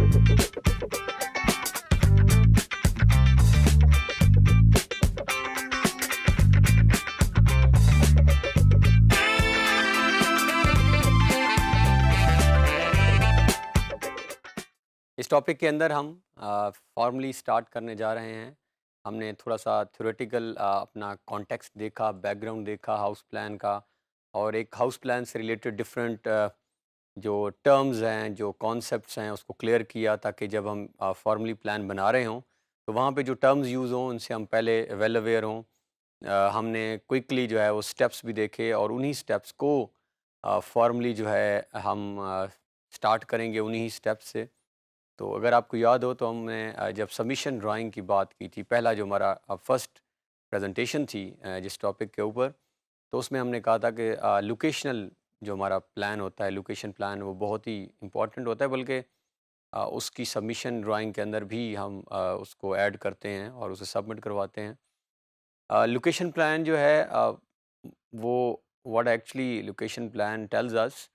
इस टॉपिक के अंदर हम फॉर्मली स्टार्ट करने जा रहे हैं। हमने थोड़ा सा थ्योरेटिकल अपना कॉन्टेक्स्ट देखा, बैकग्राउंड देखा हाउस प्लान का, और एक हाउस प्लान से रिलेटेड डिफरेंट जो टर्म्स हैं, जो कॉन्सेप्ट्स हैं, उसको क्लियर किया ताकि जब हम फॉर्मली प्लान बना रहे हों तो वहाँ पे जो टर्म्स यूज़ हों उनसे हम पहले वेल अवेयर हों। हमने क्विकली जो है वो स्टेप्स भी देखे और उन्हीं स्टेप्स को फॉर्मली जो है हम स्टार्ट करेंगे उन्हीं स्टेप्स से। तो अगर आपको याद हो तो हमने जब सबमिशन ड्राइंग की बात की थी, पहला जो हमारा फर्स्ट प्रेजेंटेशन थी जिस टॉपिक के ऊपर, तो उसमें हमने कहा था कि लोकेशनल जो हमारा प्लान होता है, लोकेशन प्लान, वो बहुत ही इम्पोर्टेंट होता है, बल्कि उसकी सबमिशन ड्राइंग के अंदर भी हम उसको ऐड करते हैं और उसे सबमिट करवाते हैं। लोकेशन प्लान जो है वो what actually location plan tells us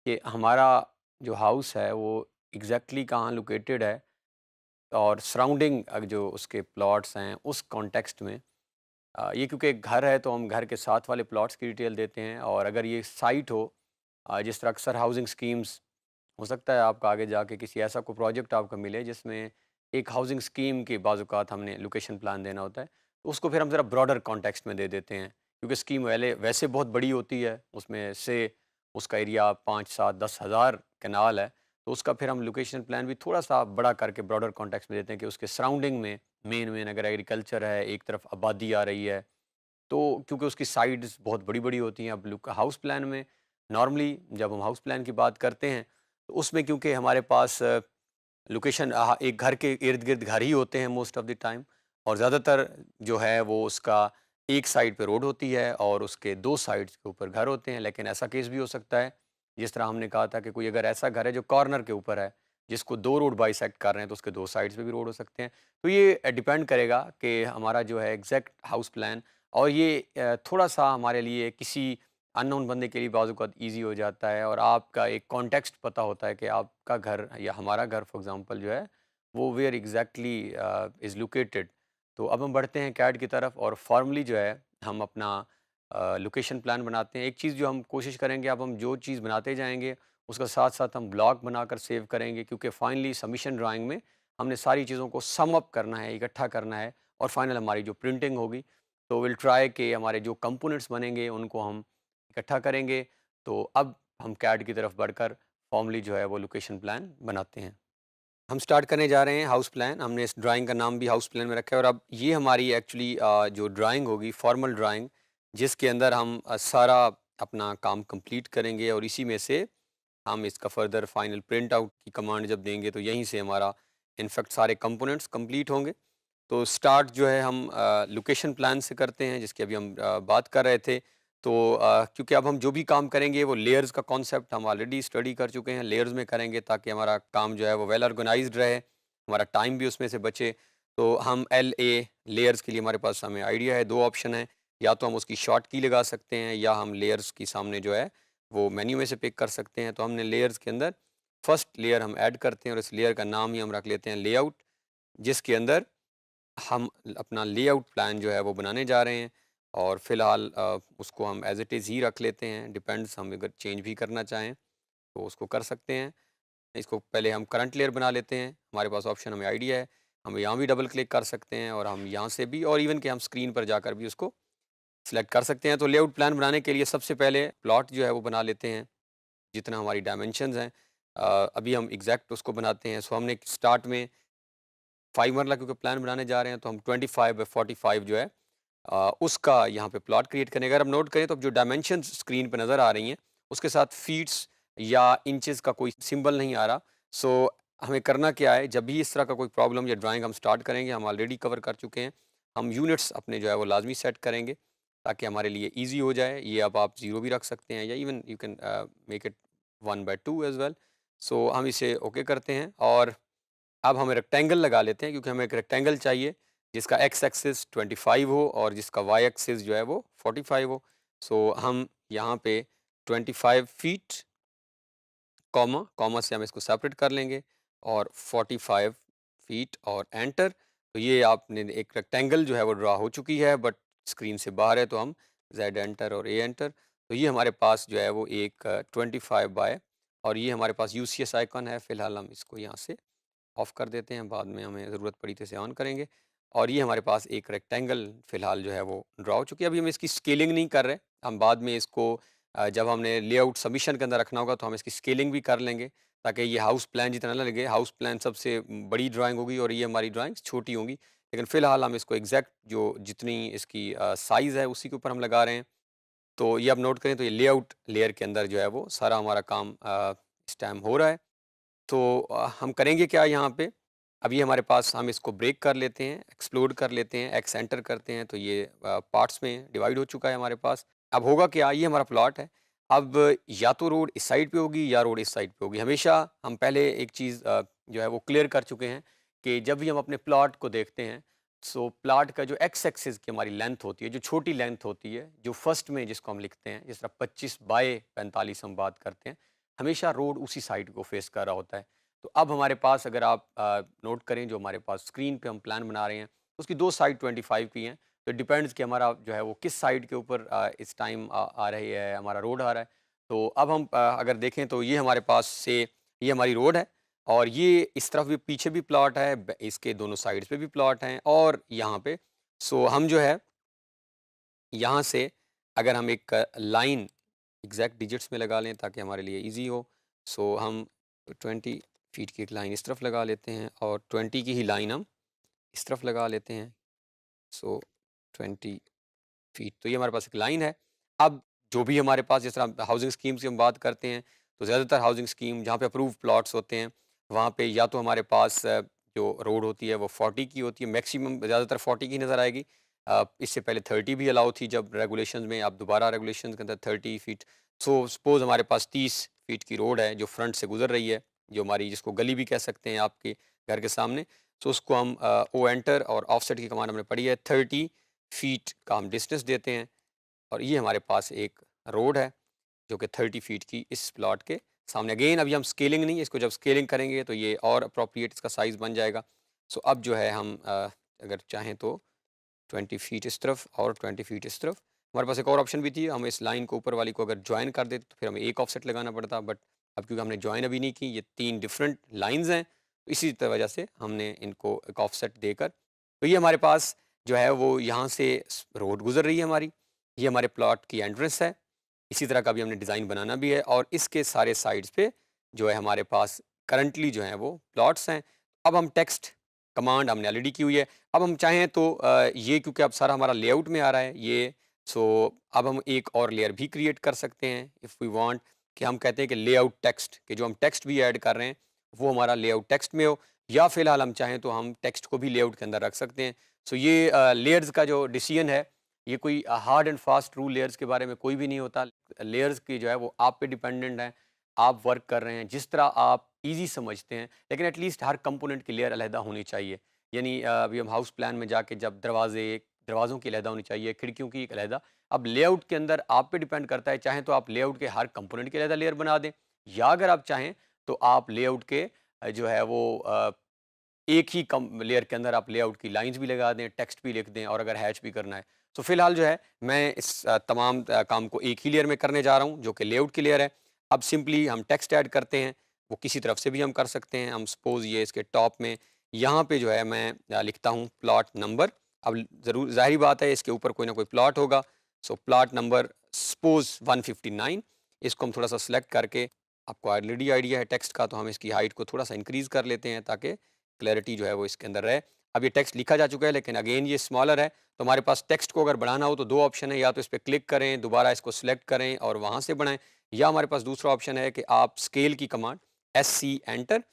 कि हमारा जो हाउस है वो एग्जैक्टली कहाँ लोकेटेड है, और सराउंडिंग जो उसके प्लॉट्स हैं उस कॉन्टेक्स्ट में। ये क्योंकि एक घर है तो हम घर के साथ वाले प्लॉट्स की डिटेल देते हैं, और अगर ये साइट हो, जिस तरह अक्सर हाउसिंग स्कीम्स, हो सकता है आपका आगे जाके किसी ऐसा कोई प्रोजेक्ट आपको मिले जिसमें एक हाउसिंग स्कीम के बाजुकात हमने लोकेशन प्लान देना होता है, तो उसको फिर हम ज़रा ब्रॉडर कॉन्टेक्स्ट में दे देते हैं, क्योंकि स्कीम वैले वैसे बहुत बड़ी होती है, उसमें से उसका एरिया 5, 7, 10 हज़ार कनाल है, तो उसका फिर हम लोकेशन प्लान भी थोड़ा सा बड़ा करके ब्रॉडर कॉन्टेक्स्ट में देते हैं कि उसके सराउंडिंग में मेन मेन अगर एग्रीकल्चर है, एक तरफ आबादी आ रही है, तो क्योंकि उसकी साइड्स बहुत बड़ी-बड़ी होती हैं। अब लुक हाउस प्लान में नॉर्मली जब हम हाउस प्लान की बात करते हैं, तो उसमें क्योंकि हमारे पास लोकेशन एक घर के इर्द-गिर्द घर ही होते हैं मोस्ट ऑफ द टाइम, और ज़्यादातर जो है वो उसका एक साइड पे रोड होती है और उसके 2 साइड्स के ऊपर घर होते हैं। लेकिन ऐसा केस भी हो सकता है, जिस तरह हमने कहा था कि कोई अगर ऐसा घर है जो कॉर्नर के ऊपर है, जिसको 2 रोड बाइसेक्ट कर रहे हैं, तो उसके 2 साइड्स पे भी रोड हो सकते हैं। तो ये डिपेंड करेगा कि हमारा जो है एग्ज़ैक्ट हाउस प्लान, और ये थोड़ा-सा हमारे लिए किसी अननोन बंदे के लिए बाज़-औक़ात ईज़ी हो जाता है, और आपका एक कॉन्टेक्स्ट पता होता है कि आपका घर या हमारा घर फॉर एग्ज़ाम्पल जो है वो वेयर एग्ज़ैक्टली इज़ लोकेटेड। तो अब हम बढ़ते हैं कैड की तरफ, और फॉर्मली जो है हम अपना लोकेशन प्लान बनाते हैं। एक चीज़ जो हम कोशिश करेंगे, अब हम जो चीज़ बनाते जाएँगे उसका साथ-साथ हम ब्लॉग बनाकर सेव करेंगे, क्योंकि फाइनली सबमिशन ड्राइंग में हमने सारी चीज़ों को सम अप करना है, इकट्ठा करना है, और फाइनल हमारी जो प्रिंटिंग होगी, तो विल ट्राई कि हमारे जो कंपोनेंट्स बनेंगे उनको हम इकट्ठा करेंगे। तो अब हम कैड की तरफ बढ़कर फॉर्मली जो है वो लोकेशन प्लान बनाते हैं। हम स्टार्ट करने जा रहे हैं हाउस प्लान। हमने इस ड्राइंग का नाम भी हाउस प्लान में रखा है, और अब ये हमारी एक्चुअली जो ड्राइंग होगी, फॉर्मल ड्राइंग, जिसके अंदर हम सारा अपना काम कंप्लीट करेंगे, और इसी में से हम इसका फर्दर फाइनल प्रिंट आउट की कमांड जब देंगे तो यहीं से हमारा इनफैक्ट सारे कंपोनेंट्स कंप्लीट होंगे। तो स्टार्ट जो है हम लोकेशन प्लान से करते हैं, जिसकी अभी हम बात कर रहे थे। तो क्योंकि अब हम जो भी काम करेंगे वो लेयर्स का कॉन्सेप्ट हम ऑलरेडी स्टडी कर चुके हैं, लेयर्स में करेंगे ताकि हमारा काम जो है वो वेल ऑर्गेनाइज्ड रहे, हमारा टाइम भी उसमें से बचे। तो हम एल ए लेयर्स के लिए हमारे पास हमें आइडिया है, 2 ऑप्शन है, या तो हम उसकी शॉर्ट की लगा सकते हैं, या हम लेयर्स की सामने जो है वो मेन्यू में से पिक कर सकते हैं। तो हमने लेयर्स के अंदर फर्स्ट लेयर हम ऐड करते हैं, और इस लेयर का नाम ही हम रख लेते हैं लेआउट, जिसके अंदर हम अपना लेआउट प्लान जो है वो बनाने जा रहे हैं। और फ़िलहाल उसको हम एज़ इट इज़ ही रख लेते हैं, डिपेंड्स, हम अगर चेंज भी करना चाहें तो उसको कर सकते हैं। इसको पहले हम करंट लेयर बना लेते हैं, हमारे पास ऑप्शन हमें आइडिया है, हम यहाँ भी डबल क्लिक कर सकते हैं, और हम यहाँ से भी, और इवन कि हम स्क्रीन पर जाकर भी उसको सिलेक्ट कर सकते हैं। तो लेआउट प्लान बनाने के लिए सबसे पहले प्लॉट जो है वो बना लेते हैं, जितना हमारी डायमेंशंस हैं। अभी हम एग्जैक्ट उसको बनाते हैं। सो हमने स्टार्ट में 5 मरला क्योंकि प्लान बनाने जा रहे हैं, तो हम 25 बाई 45 जो है उसका यहाँ पे प्लॉट क्रिएट करने का। अगर हम नोट करें तो जो डायमेंशंस स्क्रीन पे नज़र आ रही हैं उसके साथ फीट्स या इंचेस का कोई सिंबल नहीं आ रहा। सो हमें करना क्या है, जब भी इस तरह का कोई प्रॉब्लम या ड्राइंग हम स्टार्ट करेंगे, हम ऑलरेडी कवर कर चुके हैं, हम यूनिट्स अपने जो है वो लाजमी सेट करेंगे ताकि हमारे लिए ईजी हो जाए। ये अब आप 0 भी रख सकते हैं, या even you can make it 1/2 as well. So हम इसे ओके करते हैं, और अब हम रेक्टेंगल लगा लेते हैं, क्योंकि हमें एक रेक्टेंगल चाहिए जिसका एक्स एक्सिस 25 हो और जिसका वाई एक्सिस जो है वो 45 हो। सो हम यहाँ पे 25 फीट कॉमा कॉमा से हम इसको सेपरेट कर लेंगे, और 45 फीट और एंटर। तो ये आपने एक रेक्टेंगल जो है वो ड्रा हो चुकी है, बट स्क्रीन से बाहर है, तो हम जेड एंटर और ए एंटर। तो ये हमारे पास जो है वो एक 25 बाय, और ये हमारे पास यूसीएस आइकन है। फ़िलहाल हम इसको यहाँ से ऑफ़ कर देते हैं, बाद में हमें ज़रूरत पड़ी तो इसे ऑन करेंगे। और ये हमारे पास एक रेक्टेंगल फ़िलहाल जो है वो ड्रा हो चुकी है। अभी हम इसकी स्केलिंग नहीं कर रहे, हम बाद में इसको जब हमने लेआउट सबमिशन के अंदर रखना होगा तो हम इसकी स्केलिंग भी कर लेंगे, ताकि ये हाउस प्लान जितना ना लगे। हाउस प्लान सबसे बड़ी ड्राइंग होगी और ये हमारी ड्राइंग्स छोटी होंगी। लेकिन फ़िलहाल हम इसको एग्ज़ैक्ट जो जितनी इसकी साइज़ है उसी के ऊपर हम लगा रहे हैं। तो ये आप नोट करें, तो ये लेआउट लेयर के अंदर जो है वो सारा हमारा काम इस टाइम हो रहा है। तो हम करेंगे क्या यहाँ पे, अभी हमारे पास हम इसको ब्रेक कर लेते हैं, एक्सप्लोड कर लेते हैं, एक्स एंटर करते हैं, तो ये पार्ट्स में डिवाइड हो चुका है हमारे पास। अब होगा क्या, ये हमारा प्लॉट है। अब या तो रोड इस साइड पे होगी या रोड इस साइड पे होगी। हमेशा हम पहले एक चीज़ जो है वो क्लियर कर चुके हैं कि जब भी हम अपने प्लॉट को देखते हैं, सो प्लॉट का जो एक्स एक्सिस की हमारी लेंथ होती है, जो छोटी लेंथ होती है, जो फर्स्ट में जिसको हम लिखते हैं, जिस तरह 25 बाय 45 हम बात करते हैं, हमेशा रोड उसी साइड को फेस कर रहा होता है। तो अब हमारे पास अगर आप नोट करें, जो हमारे पास स्क्रीन पे हम प्लान बना रहे हैं, उसकी 2 साइड 25 की हैं। तो डिपेंड्स कि हमारा जो है वो किस साइड के ऊपर इस टाइम आ रही है, हमारा रोड आ रहा है। तो अब हम अगर देखें तो ये हमारे पास से ये हमारी रोड है, और ये इस तरफ भी पीछे भी प्लॉट है, इसके दोनों साइड्स पे भी प्लॉट हैं, और यहाँ पे। सो हम जो है यहाँ से अगर हम एक लाइन एग्जैक्ट डिजिट्स में लगा लें ताकि हमारे लिए इजी हो। सो हम 20 फीट की एक लाइन इस तरफ लगा लेते हैं, और 20 की ही लाइन हम इस तरफ लगा लेते हैं। सो 20 फीट, तो ये हमारे पास एक लाइन है। अब जो भी हमारे पास, जिस तरह हाउसिंग स्कीम्स की हम बात करते हैं, तो ज़्यादातर हाउसिंग स्कीम जहाँ पे अप्रूव प्लॉट्स होते हैं, वहाँ पे या तो हमारे पास जो रोड होती है वो 40 की होती है, मैक्सिमम ज़्यादातर 40 की नज़र आएगी। इससे पहले 30 भी अलाउ थी जब रेगुलेशंस में, अब दोबारा रेगुलेशंस के अंदर 30 फीट। सो सपोज़ हमारे पास 30 फीट की रोड है जो फ्रंट से गुज़र रही है, जो हमारी, जिसको गली भी कह सकते हैं आपके घर के सामने। सो उसको हम ओ एंटर और ऑफसेट की कमांड हमने पढ़ी है, 30 फीट का हम डिस्टेंस देते हैं, और ये हमारे पास एक रोड है जो कि 30 फीट की इस प्लॉट के सामने। अगेन अभी हम स्केलिंग नहीं, इसको जब स्केलिंग करेंगे तो ये और अप्रोप्रिएट इसका साइज़ बन जाएगा। सो अब जो है हम अगर चाहें तो 20 फीट इस तरफ और 20 फीट इस तरफ। हमारे पास एक और ऑप्शन भी थी, हम इस लाइन को, ऊपर वाली को अगर जॉइन कर देते तो फिर हमें एक ऑफसेट लगाना पड़ता, बट अब क्योंकि हमने जॉइन अभी नहीं की, ये 3 डिफरेंट लाइंस हैं, तो इसी वजह से हमने इनको एक ऑफसेट देकर, तो ये हमारे पास जो है वो यहाँ से रोड गुजर रही है हमारी, ये हमारे प्लॉट की एंट्रेंस है। इसी तरह का भी हमने डिज़ाइन बनाना भी है, और इसके सारे साइड्स पे जो है हमारे पास करंटली जो है वो प्लॉट्स हैं। अब हम टेक्स्ट कमांड हमने ऑलरेडी की हुई है। अब हम चाहें तो ये क्योंकि अब सारा हमारा लेआउट में आ रहा है ये, सो अब हम एक और लेयर भी क्रिएट कर सकते हैं इफ़ वी वांट, कि हम कहते हैं कि लेआउट टेक्स्ट, कि जो हम टेक्स्ट भी ऐड कर रहे हैं वो हमारा लेआउट टेक्स्ट में हो, या फिलहाल हम चाहें तो हम टेक्स्ट को भी लेआउट के अंदर रख सकते हैं। सो ये लेयर्स का जो डिसीजन है, ये कोई hard and fast rule layers के बारे में कोई भी नहीं होता। लेयर्स की जो है वो आप पे डिपेंडेंट है, आप वर्क कर रहे हैं जिस तरह आप ईज़ी समझते हैं, लेकिन एटलीस्ट हर कंपोनेंट की लेयर अलहदा होनी चाहिए। यानी अभी हम हाउस प्लान में जाके जब दरवाज़ों की अलहदा होनी चाहिए, खिड़कियों की एक अलहदा। अब लेआउट के अंदर आप पे डिपेंड करता है, चाहें तो आप लेआउट के हर कंपोनेंट की अलहदा लेयर बना दें, या अगर आप चाहें तो आप लेआउट के जो है वो एक ही कम लेयर के अंदर आप लेआउट की लाइन्स भी लगा दें, टेक्स्ट भी लिख दें, और अगर हैच भी करना है। तो फिलहाल जो है मैं इस तमाम काम को एक ही लेयर में करने जा रहा हूँ जो कि लेआउट की लेयर है। अब सिंपली हम टेक्स्ट ऐड करते हैं, वो किसी तरफ से भी हम कर सकते हैं। हम सपोज़ ये इसके टॉप में यहाँ पे जो है मैं लिखता हूँ प्लॉट नंबर। अब ज़रूर ज़ाहिर बात है इसके ऊपर कोई ना कोई प्लॉट होगा। सो प्लॉट नंबर सपोज़ 159, इसको हम थोड़ा-सा सिलेक्ट करके, आपको ऑलरेडी आइडिया है टेक्स्ट का, तो हम इसकी हाइट को थोड़ा-सा इंक्रीज़ कर लेते हैं ताकि क्लैरिटी जो है वो इसके अंदर रहे। अब ये टेक्स्ट लिखा जा चुका है, लेकिन अगेन ये स्मॉलर है, तो हमारे पास टेक्स्ट को अगर बढ़ाना हो तो 2 ऑप्शन है, या तो इस पे क्लिक करें, दोबारा इसको सिलेक्ट करें और वहाँ से बढ़ाएँ, या हमारे पास दूसरा ऑप्शन है कि आप स्केल की कमांड एससी एंटर,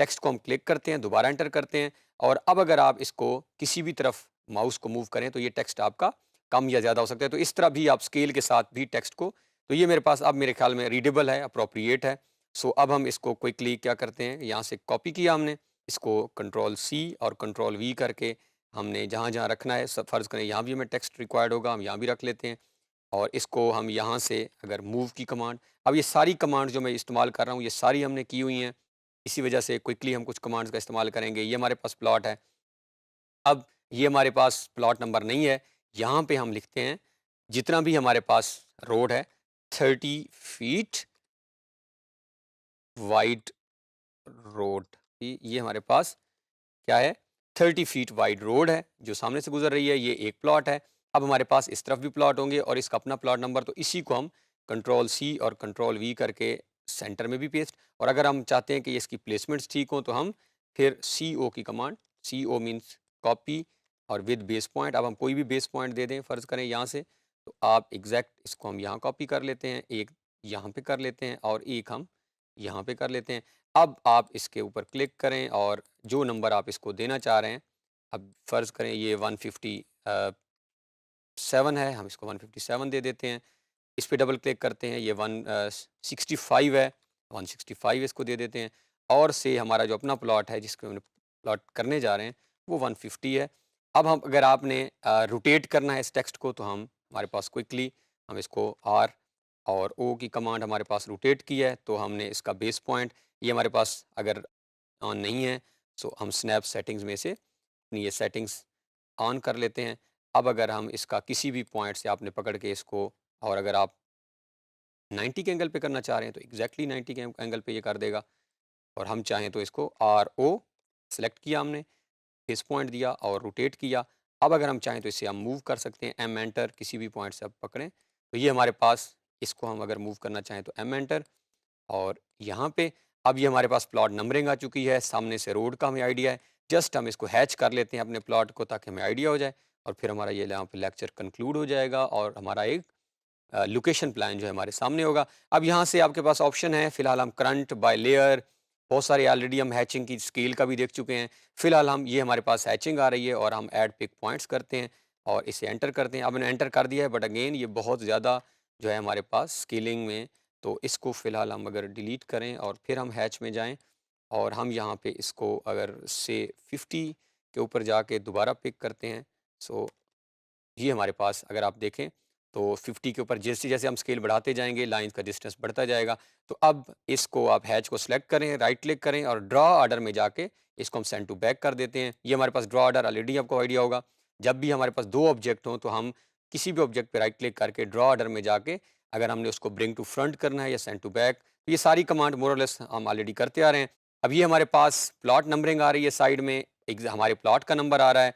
टेक्स्ट को हम क्लिक करते हैं, दोबारा एंटर करते हैं, और अब अगर आप इसको किसी भी तरफ माउस को मूव करें तो ये टेक्स्ट आपका कम या ज़्यादा हो सकता है। तो इस तरह भी आप स्केल के साथ भी टेक्स्ट को, तो ये मेरे पास अब मेरे ख्याल में रीडेबल है, अप्रोप्रिएट है। सो अब हम इसको क्विकली क्या करते हैं, यहाँ से कॉपी किया हमने, इसको कंट्रोल सी और कंट्रोल वी करके हमने जहाँ जहाँ रखना है, सब फ़र्ज़ करें यहाँ भी हमें टेक्स्ट रिक्वायर्ड होगा, हम यहाँ भी रख लेते हैं, और इसको हम यहाँ से अगर मूव की कमांड, अब ये सारी कमांड जो मैं इस्तेमाल कर रहा हूँ ये सारी हमने की हुई हैं। इसी वजह से क्विकली हम कुछ कमांड्स का इस्तेमाल करेंगे। ये हमारे पास प्लॉट है। अब ये हमारे पास प्लॉट नंबर नहीं है, यहाँ पे हम लिखते हैं जितना भी हमारे पास रोड है 30 फीट वाइड रोड। ये हमारे पास क्या है, 30 फीट वाइड रोड है जो सामने से गुजर रही है, ये एक प्लॉट है। अब हमारे पास इस तरफ भी प्लॉट होंगे और इसका अपना प्लॉट नंबर, तो इसी को हम कंट्रोल सी और कंट्रोल वी करके सेंटर में भी पेस्ट, और अगर हम चाहते हैं कि इसकी प्लेसमेंट्स ठीक हो तो हम फिर सी ओ की कमांड, सी ओ मीन्स कॉपी और विद बेस पॉइंट। अब हम कोई भी बेस पॉइंट दे दें, फ़र्ज़ करें यहाँ से, तो आप एग्जैक्ट इसको हम यहाँ कॉपी कर लेते हैं, एक यहाँ पे कर लेते हैं और एक हम यहाँ पे कर लेते हैं। अब आप इसके ऊपर क्लिक करें और जो नंबर आप इसको देना चाह रहे हैं, अब फ़र्ज़ करें ये 157 है, हम इसको 157 दे देते हैं। इस पे डबल क्लिक करते हैं, ये 165 है, 165 इसको दे देते हैं, और से हमारा जो अपना प्लॉट है जिसको हमने प्लॉट करने जा रहे हैं वो 150 है। अब हम अगर आपने रोटेट करना है इस टेक्स्ट को, तो हम हमारे पास क्विकली हम इसको आर और ओ की कमांड हमारे पास रोटेट की है, तो हमने इसका बेस पॉइंट, ये हमारे पास अगर ऑन नहीं है, सो हम स्नैप सेटिंग्स में से अपनी ये सेटिंग्स ऑन कर लेते हैं। अब अगर हम इसका किसी भी पॉइंट से आपने पकड़ के इसको, और अगर आप 90 के एंगल पे करना चाह रहे हैं तो एग्जैक्टली 90 के एंगल पे ये कर देगा, और हम चाहें तो इसको आर ओ सेलेक्ट किया हमने, फेस पॉइंट दिया और रोटेट किया। अब अगर हम चाहें तो इसे हम मूव कर सकते हैं, एम एंटर, किसी भी पॉइंट से आप पकड़ें तो ये हमारे पास, इसको हम अगर मूव करना चाहें तो एम एंटर, और यहाँ पे अब ये हमारे पास प्लॉट नंबरिंग आ चुकी है, सामने से रोड का हमें आइडिया है। जस्ट हम इसको हैच कर लेते हैं अपने प्लॉट को ताकि हमें आइडिया हो जाए, और फिर हमारा ये यहाँ पे लेक्चर कंक्लूड हो जाएगा और हमारा एक लोकेशन प्लान जो है हमारे सामने होगा। अब यहाँ से आपके पास ऑप्शन है, फिलहाल हम करंट बाय लेयर, बहुत सारे ऑलरेडी हम हैचिंग की स्केल का भी देख चुके हैं। फिलहाल हम, ये हमारे पास हैचिंग आ रही है और हम ऐड पिक पॉइंट्स करते हैं और इसे एंटर करते हैं। अब मैंने एंटर कर दिया है, बट अगेन ये बहुत ज़्यादा जो है हमारे पास स्केलिंग में, तो इसको फ़िलहाल हम अगर डिलीट करें और फिर हम हैच में जाएँ और हम यहाँ पे इसको अगर से 50 के ऊपर जाके दोबारा पिक करते हैं, सो ये हमारे पास अगर आप देखें तो 50 के ऊपर जैसे-जैसे हम स्केल बढ़ाते जाएँगे, लाइन का डिस्टेंस बढ़ता जाएगा। तो अब इसको आप हैच को सिलेक्ट करें, राइट क्लिक करें और ड्रॉ ऑर्डर में जाके इसको हम सेंड टू बैक कर देते हैं। ये हमारे पास ड्रॉ ऑर्डर ऑलरेडी आपको आइडिया होगा। जब भी हमारे पास 2 ऑब्जेक्ट हों तो हम किसी भी ऑब्जेक्ट पे राइट क्लिक करके ड्रॉ ऑर्डर में जाके अगर हमने उसको ब्रिंग टू फ्रंट करना है या सेंड टू बैक, तो ये सारी कमांड मोर और लेस हम ऑलरेडी करते आ रहे हैं। अब ये हमारे पास प्लॉट नंबरिंग आ रही है साइड में, हमारे प्लॉट का नंबर आ रहा है,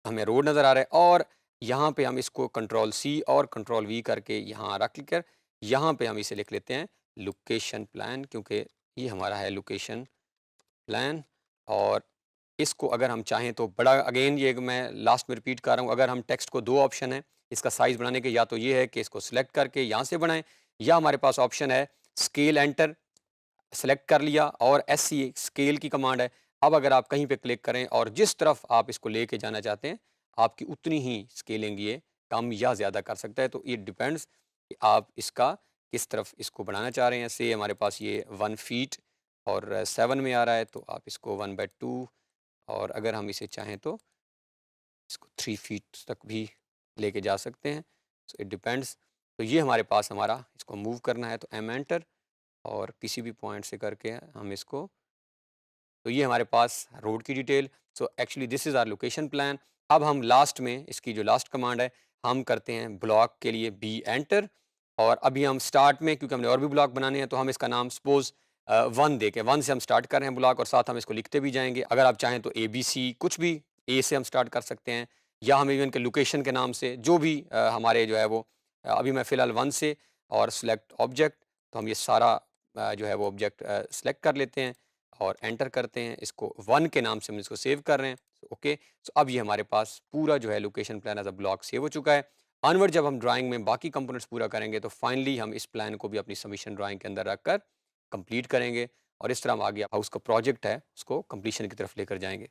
हमें रोड नज़र आ रहा है, और यहाँ पे हम इसको कंट्रोल सी और कंट्रोल वी करके यहाँ रख कर यहाँ पे हम इसे लिख लेते हैं लोकेशन प्लान, क्योंकि ये हमारा है लोकेशन प्लान। और इसको अगर हम चाहें तो बड़ा, अगेन ये मैं लास्ट में रिपीट कर रहा हूँ, अगर हम टेक्स्ट को, 2 ऑप्शन है इसका साइज़ बढ़ाने के, या तो ये है कि इसको सिलेक्ट करके यहाँ से बनाएं, या हमारे पास ऑप्शन है स्केल एंटर, सेलेक्ट कर लिया और एस सी स्केल की कमांड है। अब अगर आप कहीं पे क्लिक करें और जिस तरफ आप इसको लेके जाना चाहते हैं, आपकी उतनी ही स्केलिंग ये कम या ज़्यादा कर सकता है। तो ये डिपेंड्स कि आप इसका किस तरफ इसको बढ़ाना चाह रहे हैं। से हमारे पास ये 1 फीट और 7 में आ रहा है, तो आप इसको 1/2, और अगर हम इसे चाहें तो इसको 3 फीट तक भी लेके जा सकते हैं। So it depends. तो ये हमारे पास, हमारा इसको मूव करना है तो एम एंटर, और किसी भी पॉइंट से करके हम इसको, तो ये हमारे पास रोड की detail. So actually this is our location plan. अब हम लास्ट में इसकी जो लास्ट कमांड है, हम करते हैं ब्लॉक के लिए बी एंटर, और अभी हम स्टार्ट में, क्योंकि हमने और भी ब्लॉक बनाने हैं, तो हम इसका नाम सपोज 1 दे के, 1 से हम स्टार्ट कर रहे हैं ब्लॉक, और साथ हम इसको लिखते भी जाएंगे। अगर आप चाहें तो ए बी सी कुछ भी, ए से हम स्टार्ट कर सकते हैं, या हम इवन के लोकेशन के नाम से जो भी हमारे जो है वो, अभी मैं फ़िलहाल 1 से, और सिलेक्ट ऑब्जेक्ट, तो हम ये सारा जो है वो ऑब्जेक्ट सेलेक्ट कर लेते हैं और एंटर करते हैं। इसको 1 के नाम से हम इसको सेव कर रहे हैं। ओके, सो अब ये हमारे पास पूरा जो है location plan as a block save हो चुका है। ऑनवर्ड जब हम ड्राइंग में बाकी कंपोनेंट्स पूरा करेंगे तो फाइनली हम इस प्लान को भी अपनी सबमिशन ड्राइंग के अंदर रखकर कंप्लीट करेंगे, और इस तरह हम आगे हाउस का प्रोजेक्ट है उसको कंप्लीशन की तरफ लेकर जाएंगे।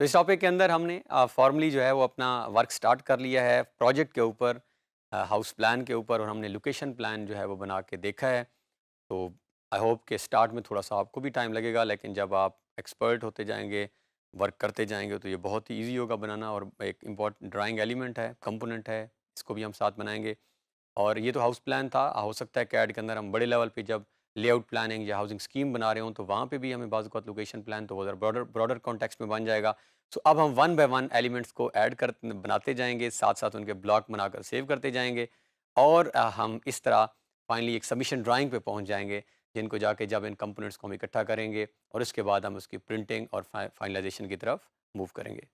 तो इस टॉपिक के अंदर हमने फॉर्मली जो है वो अपना वर्क स्टार्ट कर लिया है प्रोजेक्ट के ऊपर, हाउस प्लान के ऊपर, और हमने लोकेशन प्लान जो है वो बना के देखा है। तो आई होप कि स्टार्ट में थोड़ा सा आपको भी टाइम लगेगा, लेकिन जब आप एक्सपर्ट होते जाएंगे, वर्क करते जाएंगे, तो ये बहुत ही इजी होगा बनाना, और एक इम्पॉर्टेंट ड्राइंग एलिमेंट है, कंपोनेंट है, इसको भी हम साथ बनाएंगे। और ये तो हाउस प्लान था, हो सकता है कैड के अंदर हम बड़े लेवल पे जब लेआउट प्लानिंग या हाउसिंग स्कीम बना रहे हों तो वहाँ पे भी हमें बाज़ औक़ात लोकेशन प्लान तो वो ज़रा ब्रॉडर ब्रॉडर कॉन्टेक्स्ट में बन जाएगा। सो अब हम वन बाय वन एलिमेंट्स को ऐड कर बनाते जाएँगे, साथ-साथ उनके ब्लॉक बनाकर सेव करते जाएँगे और हम इस तरह फाइनली एक सबमिशन ड्राइंग पे पहुँच जाएँगे, जिनको जाके जब इन कंपोनेंट्स को हम इकट्ठा करेंगे और उसके बाद हम उसकी प्रिंटिंग और फाइनलाइज़ेशन की तरफ मूव करेंगे।